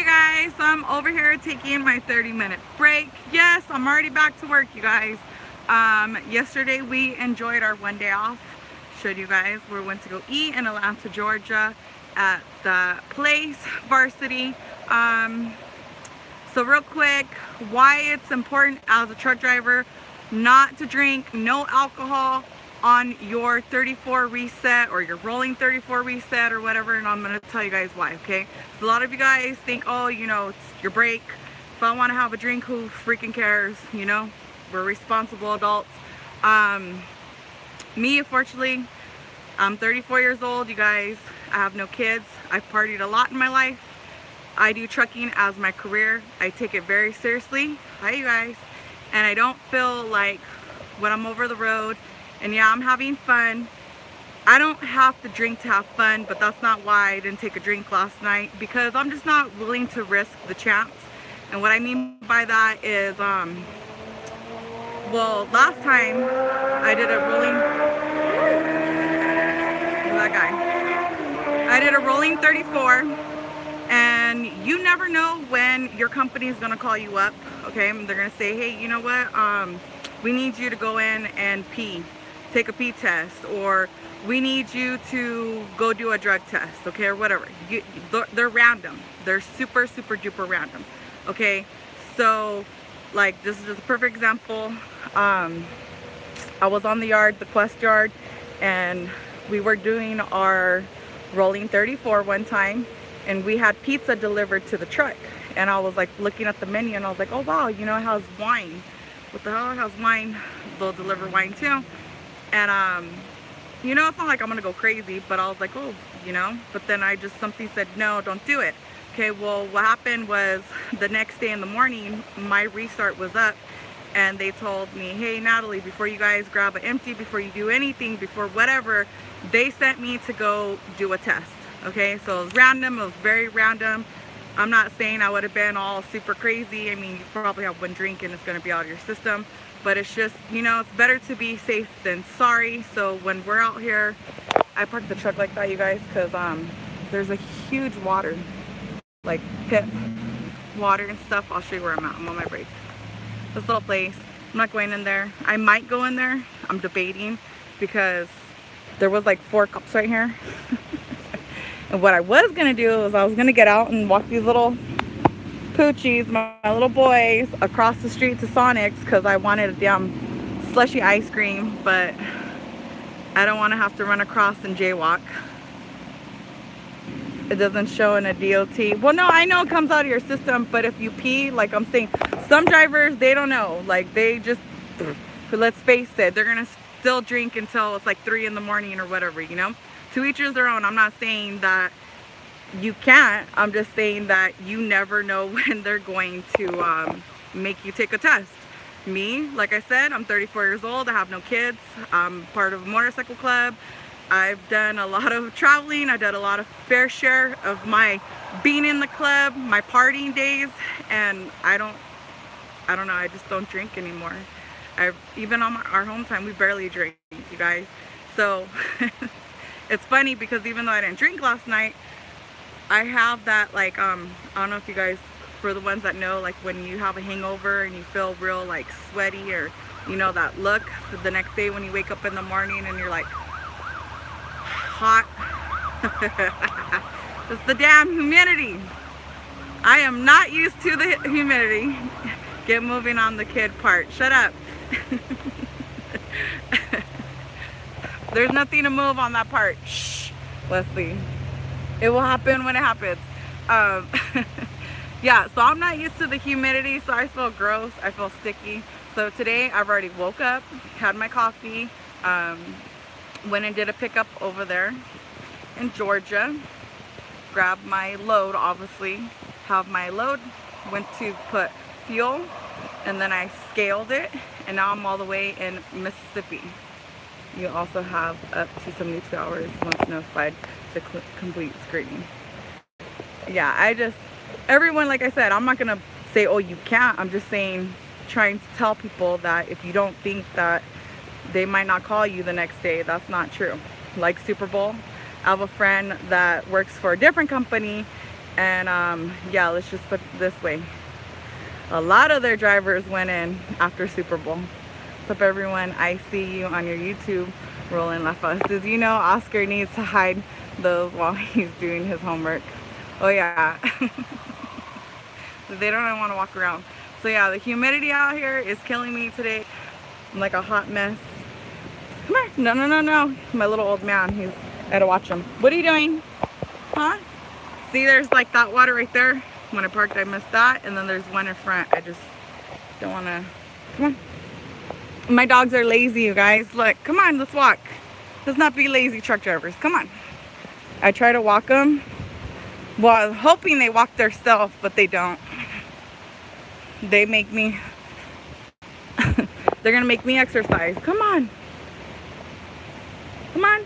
Hey guys, so I'm over here taking my 30-minute break. Yes, I'm already back to work, you guys. Yesterday we enjoyed our one day off. Showed you guys we went to go eat in Atlanta, Georgia at the place, Varsity. So real quick, why it's important as a truck driver not to drink no alcohol on your 34 reset or your rolling 34 reset or whatever, and I'm going to tell you guys why, okay? So a lot of you guys think, oh, you know, it's your break. If I want to have a drink, who freaking cares, you know? We're responsible adults. Me, unfortunately, I'm 34 years old, you guys. I have no kids. I've partied a lot in my life. I do trucking as my career. I take it very seriously. Hi, you guys. And I don't feel like when I'm over the road, and yeah, I'm having fun, I don't have to drink to have fun, but that's not why I didn't take a drink last night, because I'm just not willing to risk the chance. And what I mean by that is, well, last time I did a rolling, that guy. I did a rolling 34, and you never know when your company is gonna call you up, okay? They're gonna say, hey, you know what? We need you to go in and pee. Take a pee test, or we need you to go do a drug test, okay, or whatever. They're random. They're super duper random, okay? So like, this is just a perfect example. I was on the yard, the Quest yard, and we were doing our rolling 34 one time, and we had pizza delivered to the truck, and I was like looking at the menu, and I was like, oh wow, you know, it has wine. What the hell? It has wine. They'll deliver wine too. And you know, it's not like I'm gonna go crazy, but I was like, oh, you know, but then something said, no, don't do it. Okay, well, what happened was the next day in the morning, my restart was up, and they told me, hey, Natalie, before you guys grab an empty, before you do anything, before whatever, they sent me to go do a test. Okay, so it was random. It was very random. I'm not saying I would have been all super crazy. I mean, you probably have one drink and it's going to be out of your system, but it's just, you know, it's better to be safe than sorry. So when we're out here, I parked the truck like that, you guys, because there's a huge water, like pit water and stuff. I'll show you where I'm at. I'm on my break. This little place, I'm not going in there. I might go in there. I'm debating, because there was like 4 cops right here. And what I was gonna do is I was gonna get out and walk these little poochies, my little boys, across the street to Sonic's, because I wanted a damn slushy ice cream, but I don't want to have to run across and jaywalk. It doesn't show in a DOT. Well, no, I know it comes out of your system, but if you pee, like I'm saying, some drivers, they don't know. Like, they just, let's face it, they're gonna still drink until it's like 3 in the morning or whatever, you know? To each their own. I'm not saying that you can't. I'm just saying that you never know when they're going to make you take a test. Me, like I said, I'm 34 years old. I have no kids. I'm part of a motorcycle club. I've done a lot of traveling. I've done a lot of fair share of my being in the club, my partying days, and I don't know, I just don't drink anymore. Even on our home time, we barely drink, you guys. So it's funny, because even though I didn't drink last night, I have that, like, I don't know if you guys, for the ones that know, like when you have a hangover and you feel real like sweaty, or you know, that look the next day when you wake up in the morning and you're like hot. It's the damn humidity. I am not used to the humidity. Get moving on the kid part. Shut up. There's nothing to move on that part. Shh, Leslie. It will happen when it happens. Yeah, so I'm not used to the humidity, so I feel gross. I feel sticky. So today I've already woke up, had my coffee, went and did a pickup over there in Georgia. Grabbed my load, obviously. Have my load. Went to put fuel, and then I scaled it, and now I'm all the way in Mississippi. You also have up to 72 hours once notified to complete screening. Yeah, everyone, like I said, I'm not gonna say, oh, you can't. I'm just saying, trying to tell people that if you don't think that they might not call you the next day, that's not true. Like Super Bowl, I have a friend that works for a different company, And yeah, let's just put it this way. A lot of their drivers went in after Super Bowl. What's up, everyone? I see you on your YouTube rolling La Fuzzes. You know Oscar needs to hide those while he's doing his homework. Oh yeah. They don't even want to walk around. So yeah, the humidity out here is killing me today. I'm like a hot mess. Come here. No, no, no, no. My little old man. I gotta watch him. What are you doing? Huh? See, there's like that water right there. When I parked, I missed that. And then there's one in front. I just don't want to. Come on. My dogs are lazy, you guys. Look, come on, let's walk. Let's not be lazy truck drivers. Come on. I try to walk them. Well, I was hoping they walk themselves, but they don't. They make me. They're going to make me exercise. Come on. Come on.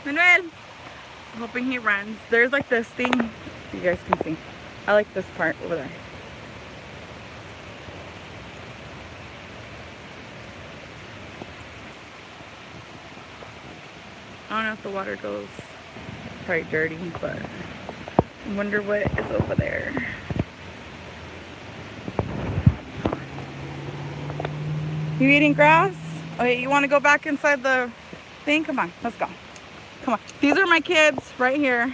Manuel. I'm hoping he runs. There's like this thing. You guys can see. I like this part over there. I don't know if the water goes probably dirty, but I wonder what is over there. You eating grass? Okay, you want to go back inside the thing? Come on, let's go. Come on. These are my kids right here.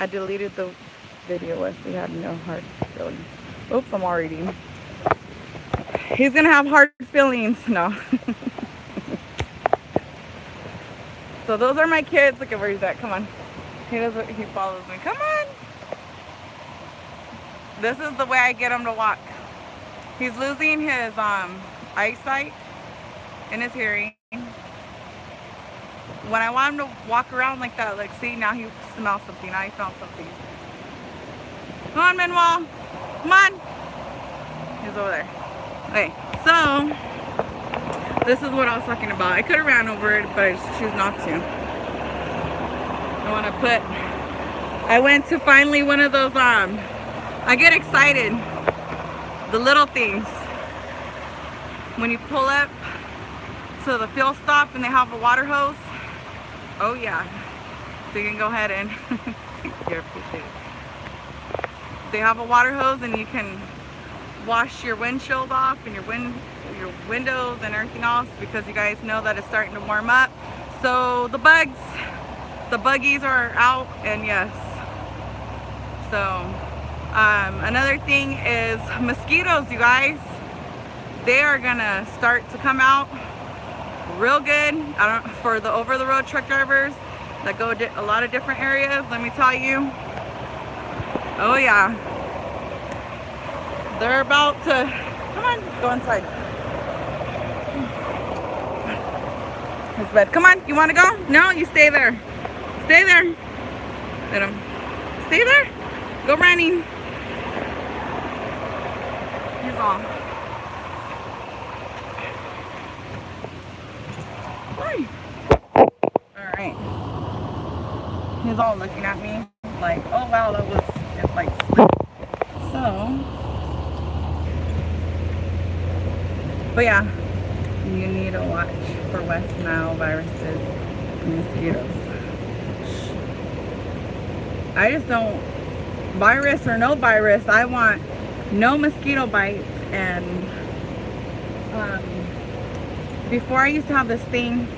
I deleted the video if we had no hard feelings. Oops, I'm already eating. He's gonna have hard feelings. No. So those are my kids. Look at where he's at. Come on. He follows me. Come on. This is the way I get him to walk. He's losing his eyesight and his hearing. When I want him to walk around like that, like, see, now he smells something. Now he felt something. Come on, Manuel. Come on. He's over there. Okay, so this is what I was talking about. I could have ran over it, but I just choose not to. I went to finally one of those, I get excited. The little things. When you pull up to the fuel stop and they have a water hose. Oh yeah. So you can go ahead and you appreciate it. They have a water hose and you can wash your windshield off and your windows and everything else, because you guys know that it's starting to warm up. So the buggies are out, and yes. So another thing is mosquitoes, you guys. They are gonna start to come out real good. For the over-the-road truck drivers that go a lot of different areas, let me tell you. Oh yeah, they're about to, come on, go inside. His bed. Come on, you want to go? No, you stay there. Stay there. Let him. Stay there. Go running. He's on. All right. He's all looking at me like, oh wow, that was like slick. So, but yeah, you need to watch for West Nile viruses and mosquitoes. I just don't, virus or no virus, I want no mosquito bites. And before I used to have this thing,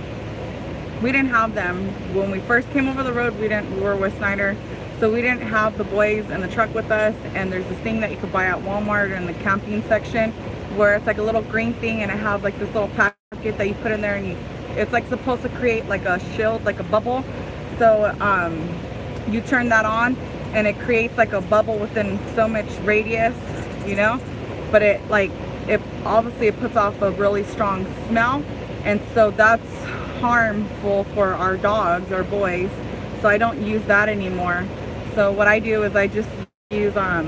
we didn't have them. When we first came over the road, we were with Snyder, so we didn't have the boys in the truck with us. And there's this thing that you could buy at Walmart in the camping section, where it's like a little green thing, and it has like this little packet that you put in there, and it's like supposed to create like a shield, like a bubble. So you turn that on and it creates like a bubble within so much radius, you know, but it obviously it puts off a really strong smell, and so that's harmful for our dogs, our boys. So I don't use that anymore. So what I do is I just use those, I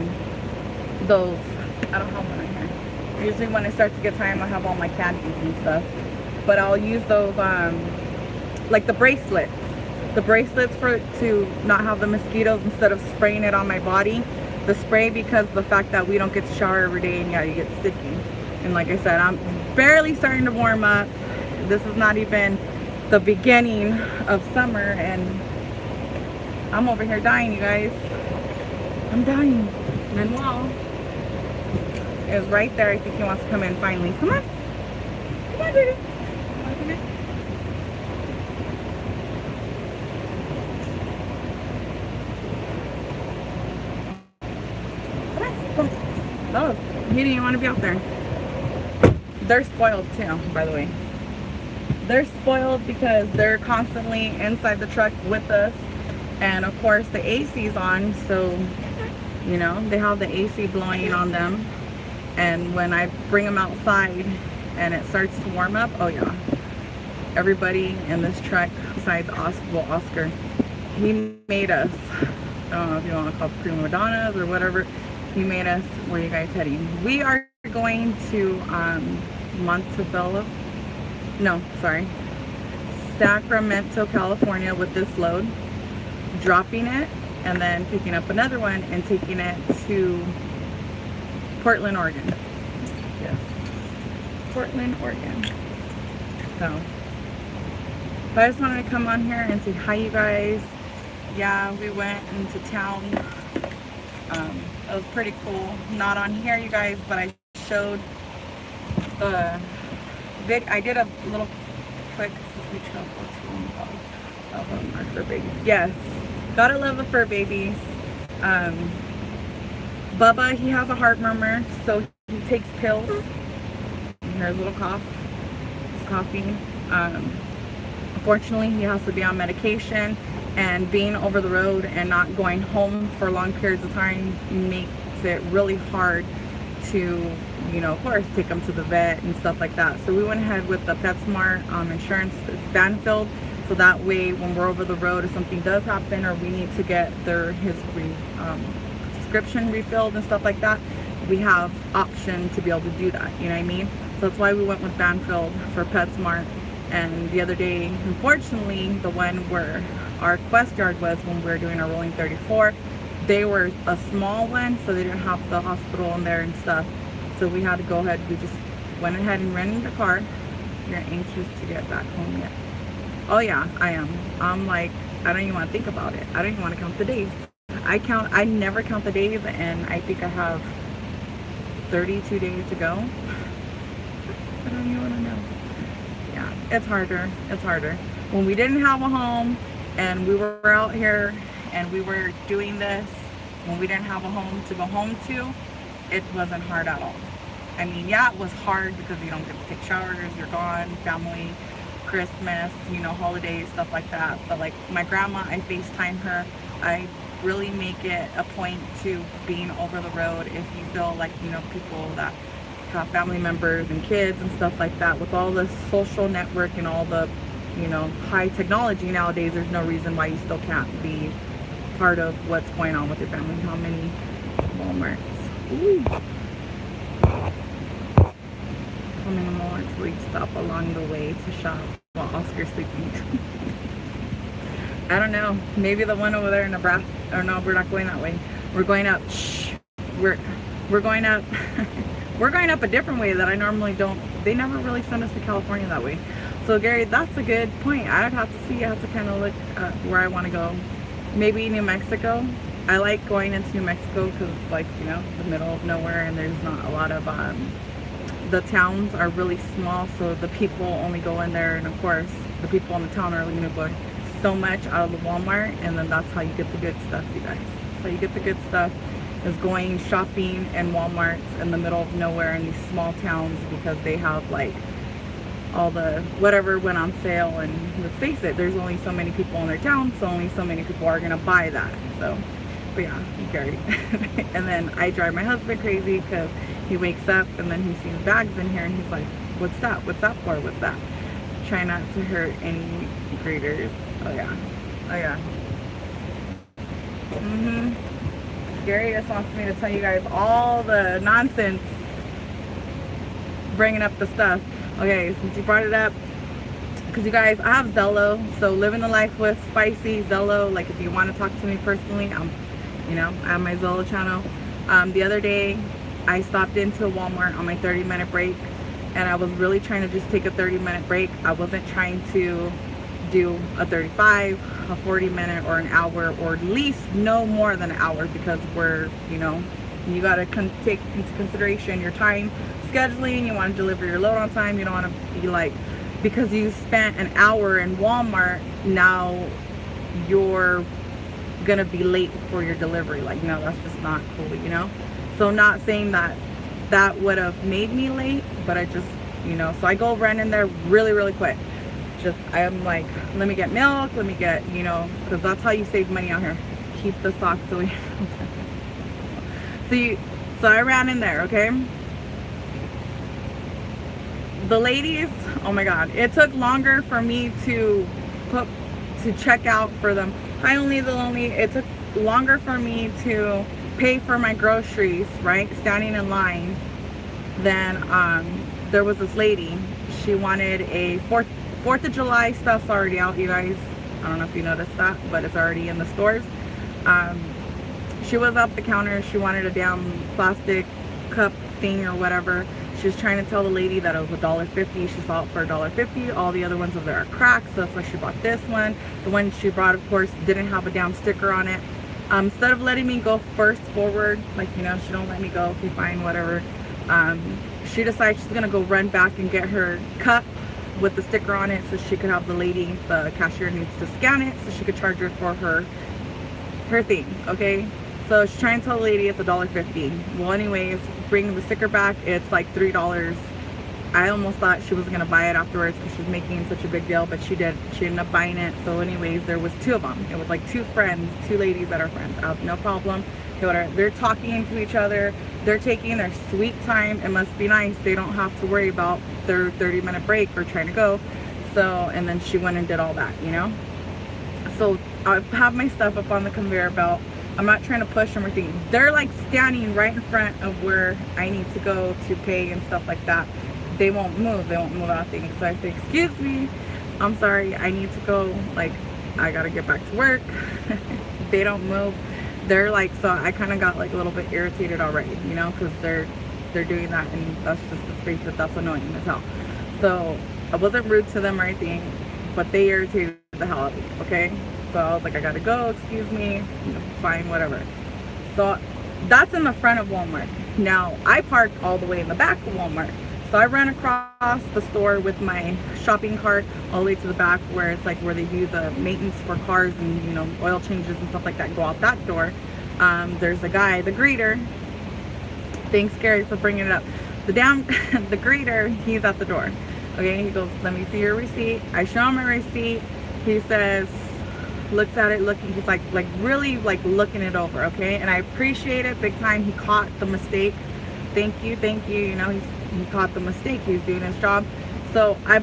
don't have one in here. Usually when it starts to get time, I have all my candies and stuff, but I'll use those like the bracelets to not have the mosquitoes, instead of spraying it on my body. The spray, because of the fact that we don't get to shower every day, and yeah, you get sticky. And like I said, I'm barely starting to warm up. This is not even the beginning of summer, and I'm over here dying, you guys. I'm dying. Manuel is right there. I think he wants to come in finally. Come on. Come on, baby. Come in. Come on. No, he didn't even want to be out there. They're spoiled too, by the way. They're spoiled because they're constantly inside the truck with us. And of course the AC's on, so you know, they have the AC blowing on them. And when I bring them outside and it starts to warm up, oh yeah, everybody in this truck besides Oscar, he made us, I don't know if you want to call it prima donnas or whatever, he made us. Where are you guys heading? We are going to Montebello, no, sorry, Sacramento, California with this load, dropping it and then picking up another one and taking it to Portland, Oregon. Yes, Portland, Oregon. So, but I just wanted to come on here and say hi, you guys. Yeah, we went into town. It was pretty cool. Not on here, you guys, but I showed the vid. I did a little quick. Our fur babies. Yes, gotta love the fur babies. Bubba, he has a heart murmur, so he takes pills. Here's a little cough. He's coughing. Unfortunately, he has to be on medication, and being over the road and not going home for long periods of time makes it really hard to, you know, of course, take him to the vet and stuff like that. So we went ahead with the PetSmart insurance. It's Banfield, so that way when we're over the road, if something does happen or we need to get his prescription refilled and stuff like that, we have option to be able to do that, you know what I mean? So that's why we went with Banfield for PetSmart. And the other day, unfortunately, the one where our Quest yard was when we were doing our rolling 34, they were a small one, so they didn't have the hospital in there and stuff. So we had to go ahead, we just went ahead and rented a car. You're anxious to get back home yet? Oh yeah, I am. I'm like, I don't even want to think about it. I don't even want to count the days. I never count the days, and I think I have 32 days to go. I don't even want to know. Yeah, it's harder. It's harder. When we didn't have a home and we were out here and we were doing this, when we didn't have a home to go home to, it wasn't hard at all. I mean, yeah, it was hard because you don't get to take showers, you're gone, family, Christmas, you know, holidays, stuff like that. But like my grandma, I FaceTime her. I really make it a point to being over the road if you feel like, you know, people that have family members and kids and stuff like that. With all the social network and all the, you know, high technology nowadays, there's no reason why you still can't be part of what's going on with your family. How many Walmarts? Ooh. How many Walmarts will you stop along the way to shop while Oscar's sleeping? I don't know. Maybe the one over there in Nebraska. Or no, we're not going that way. We're going up. Shh. We're going up. We're going up a different way that I normally don't. They never really send us to California that way. So Gary, that's a good point. I'd have to see. I have to kind of look at where I want to go. Maybe New Mexico. I like going into New Mexico because it's like, you know, the middle of nowhere, and there's not a lot of the towns are really small, so the people only go in there, and of course the people in the town are only going to go so much out of the Walmart, and then that's how you get the good stuff, you guys. That's how you get the good stuff, is going shopping in Walmarts in the middle of nowhere in these small towns, because they have like all the whatever went on sale, and let's face it, there's only so many people in their town, so only so many people are gonna buy that. So, but yeah, Gary. And then I drive my husband crazy because he wakes up and then he sees bags in here and he's like, what's that? What's that for? What's that? Try not to hurt any graders. Oh yeah. Oh yeah. Gary just wants me to tell you guys all the nonsense bringing up the stuff. Okay, since you brought it up, because you guys, I have Zello, so living the life with Spicy, Zello, like if you want to talk to me personally, you know, I have my Zello channel. The other day, I stopped into Walmart on my 30-minute break, and I was really trying to just take a 30-minute break. I wasn't trying to do a 35, a 40-minute, or an hour, or at least no more than an hour, because we're, you know, you got to take into consideration your time scheduling. You want to deliver your load on time. You don't want to be like, because you spent an hour in Walmart, now you're gonna be late for your delivery. Like, no, that's just not cool, you know. So not saying that that would have made me late, but I just, you know, so I go run in there really quick. Just, I'm like, let me get milk, let me get, you know, because that's how you save money out here. Keep the socks away. So I ran in there, okay. The ladies, oh my god, it took longer for me to check out for them. It took longer for me to pay for my groceries, right, standing in line, than there was this lady. She wanted a 4th of July stuff's already out, you guys. I don't know if you noticed that, but it's already in the stores. She was up the counter. She wanted a damn plastic cup thing or whatever. She was trying to tell the lady that it was $1.50. She saw it for $1.50. All the other ones over there are cracked, so that's why she bought this one. The one she brought, of course, didn't have a damn sticker on it. Instead of letting me go first forward, like, you know, she don't let me go, okay, fine, whatever. She decides she's gonna go run back and get her cup with the sticker on it, so she could have the cashier needs to scan it so she could charge her for her thing, okay? So she's trying to tell the lady it's $1.50. Well, anyways, bringing the sticker back, it's like $3. I almost thought she was gonna buy it afterwards because she was making such a big deal, but she did. She ended up buying it. So anyways, there was 2 of them. It was like 2 friends, 2 ladies that are friends. I have no problem. They're talking to each other. They're taking their sweet time. It must be nice. They don't have to worry about their 30-minute break or trying to go. So, and then she went and did all that, you know. So I have my stuff up on the conveyor belt. I'm not trying to push them or anything. They're like standing right in front of where I need to go to pay and stuff like that. They won't move. They won't move out things. So I say, excuse me, I'm sorry, I need to go. Like, I gotta get back to work. They don't move. They're like, so I kind of got like a little bit irritated already, you know, because they're doing that, and that's just the space that's annoying as hell. So I wasn't rude to them or anything, but they irritated the hell out of me, okay? So I was like, I gotta go, excuse me, you know, fine, whatever. So that's in the front of Walmart. Now I parked all the way in the back of Walmart. So I ran across the store with my shopping cart all the way to the back, where it's like where they do the maintenance for cars and, you know, oil changes and stuff like that. Go out that door. There's a guy, the greeter. Thanks, Gary, for bringing it up. The greeter, he's at the door. Okay, he goes, let me see your receipt. I show him my receipt. He says, looks at it, he's like really like looking it over, okay? And I appreciate it big time. He caught the mistake. Thank you, you know, he caught the mistake. He's doing his job. So I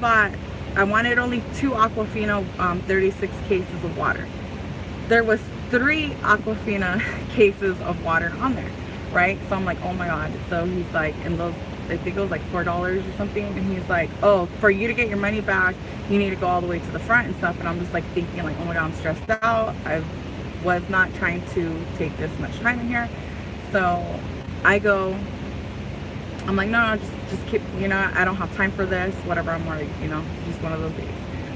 wanted only 2 Aquafina 36 cases of water. There was 3 Aquafina cases of water on there, right? So I'm like, oh my god. So he's like, and those, I think it was like $4 or something, and he's like, oh, for you to get your money back, you need to go all the way to the front and stuff. And I'm just like thinking like, oh my god, I'm stressed out. I was not trying to take this much time in here. So I go, I'm like, no, just keep, you know, I don't have time for this, whatever. I'm already, you know, just one of those days.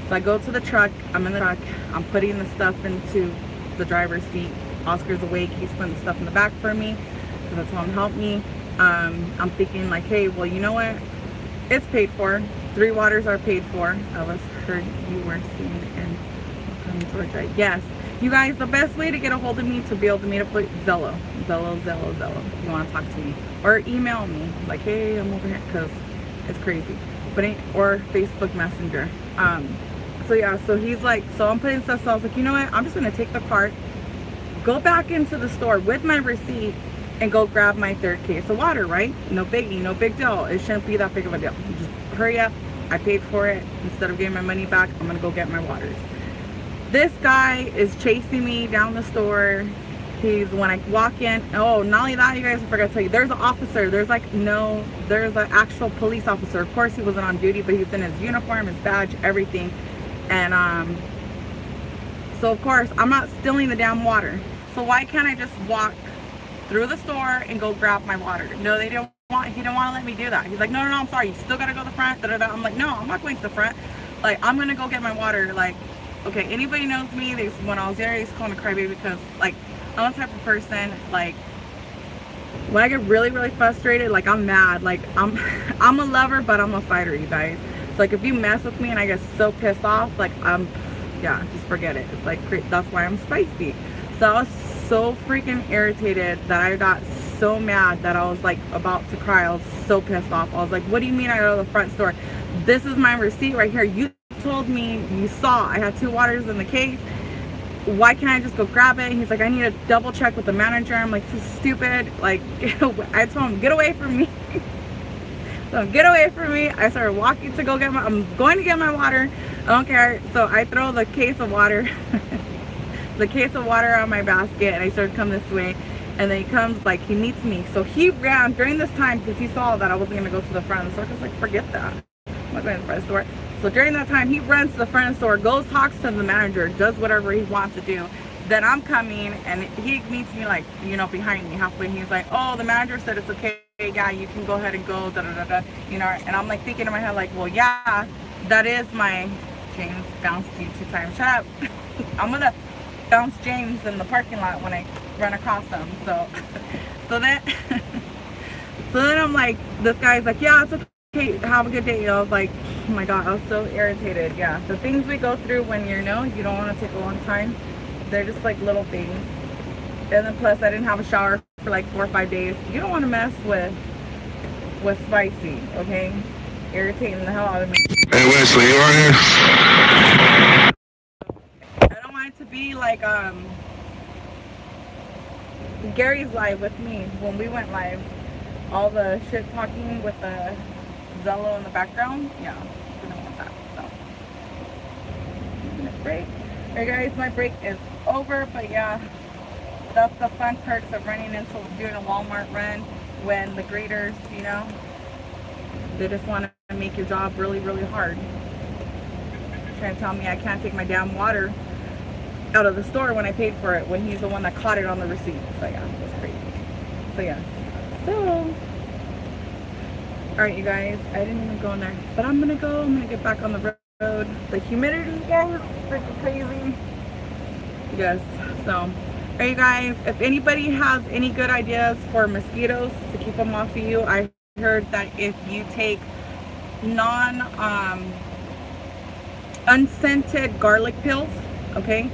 So I go to the truck. I'm in the truck. I'm putting the stuff into the driver's seat. Oscar's awake. He's putting the stuff in the back for me because that's how him help me. I'm thinking like, hey, well, you know what? It's paid for. 3 waters are paid for. I was heard you were seen in Georgia. Yes. You guys, the best way to get a hold of me to be able to meet up with Zello, if you want to talk to me, or email me like, hey, I'm over here, because it's crazy. But or Facebook Messenger. So yeah, so he's like, so I'm putting stuff. So I was like, you know what? I'm just gonna take the cart, go back into the store with my receipt, and go grab my 3rd case of water. Right? No biggie, no big deal. It shouldn't be that big of a deal. Just hurry up. I paid for it. Instead of getting my money back, I'm gonna go get my waters. This guy is chasing me down the store. When I walk in, oh, not only that, you guys, I forgot to tell you, there's an officer. There's an actual police officer. Of course, he wasn't on duty, but he's in his uniform, his badge, everything. And so of course, I'm not stealing the damn water. So why can't I just walk through the store and go grab my water? No, he didn't want to let me do that. He's like, no, I'm sorry, you still gotta go to the front. I'm like, no, I'm not going to the front. Like, I'm gonna go get my water. Like, Okay, anybody knows me, when I was there, they used to call me crybaby because, like, I'm the type of person, like, when I get really, really frustrated, like, I'm mad. Like, I'm a lover, but I'm a fighter, you guys. So, like, if you mess with me and I get so pissed off, like, yeah, just forget it. It's like, that's why I'm spicy. So I was so freaking irritated that I got so mad that I was, like, about to cry. I was so pissed off. I was like, what do you mean I go to the front store? This is my receipt right here. You told me, you saw I had 2 waters in the case. Why can't I just go grab it? And he's like, I need to double check with the manager. I'm like, this is stupid. Like, I told him, get away from me. So get away from me. I started walking to go get I'm going to get my water. I don't care. So I throw the case of water, the case of water on my basket, and I started coming this way. And then he comes, like, he meets me. So he ran during this time because he saw that I wasn't going to go to the front of the store. I was like, forget that. I'm not going to the front of the store. So during that time, he runs to the front of the store, goes, talks to the manager, does whatever he wants to do. Then I'm coming, and he meets me, like, you know, behind me halfway. He's like, oh, the manager said it's okay. Yeah, you can go ahead and go, da da da da. You know, and I'm like thinking in my head, like, well, yeah, that is my James bounced you 2 times. Shut up. I'm gonna bounce James in the parking lot when I run across him. So, so then I'm like, this guy's like, yeah, it's okay. Have a good day. I was like, oh my god, I was so irritated. Yeah, the things we go through when you know you don't want to take a long time, they're just like little things. And then plus I didn't have a shower for like 4 or 5 days. You don't want to mess with spicy, okay? Irritating the hell out of me. Hey Wesley, you on here? I don't want it to be like Gary's live with me when we went live. All the shit talking with the Zello in the background. Yeah, I don't want that. So break. Alright guys, my break is over, but yeah, that's the fun perks of running into doing a Walmart run when the greeters, you know, they just want to make your job really, really hard. Trying to tell me I can't take my damn water out of the store when I paid for it, when he's the one that caught it on the receipt. So yeah, that's crazy. So yeah, so alright you guys, I didn't even go in there, but I'm gonna get back on the road. The humidity, guys, is freaking crazy. Yes, so alright you guys, if anybody has any good ideas for mosquitoes to keep them off of you, I heard that if you take unscented garlic pills, okay,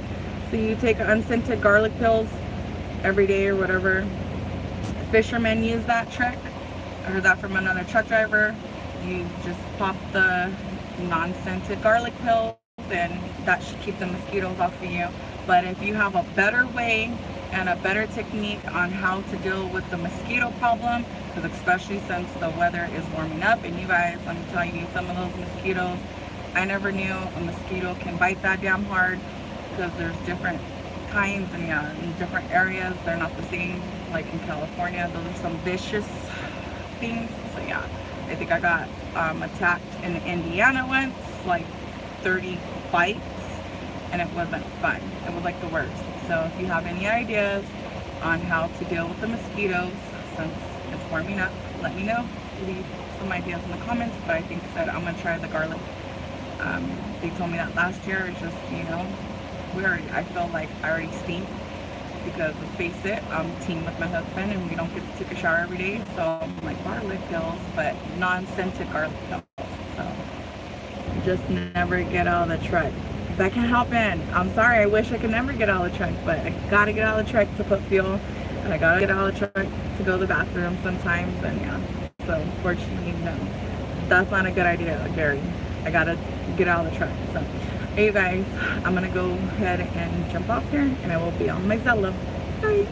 so you take unscented garlic pills every day or whatever. Fishermen use that trick. I heard that from another truck driver. You just pop the non-scented garlic pills and that should keep the mosquitoes off of you. But if you have a better way and a better technique on how to deal with the mosquito problem, because especially since the weather is warming up, and you guys, let me tell you, some of those mosquitoes, I never knew a mosquito can bite that damn hard, because there's different kinds, and yeah, in different areas they're not the same. Like in California, those are some vicious things. So yeah, I think I got attacked in Indiana once, like 30 bites, and it wasn't fun. It was like the worst. So if you have any ideas on how to deal with the mosquitoes since it's warming up, let me know. Leave some ideas in the comments, but I think that I'm gonna try the garlic. They told me that last year. It's just, you know, I feel like I already stink, because let's face it, I'm team with my husband and we don't get to take a shower every day, so I'm like garlic pills, but non-scented garlic pills. So just never get out of the truck. That can happen. I'm sorry, I wish I could never get out of the truck, but I gotta get out of the truck to put fuel, and I gotta get out of the truck to go to the bathroom sometimes, and yeah, so unfortunately, no, that's not a good idea, Gary. I gotta get out of the truck. So hey you guys, I'm gonna go ahead and jump off here, and I will be on my Zello. Bye.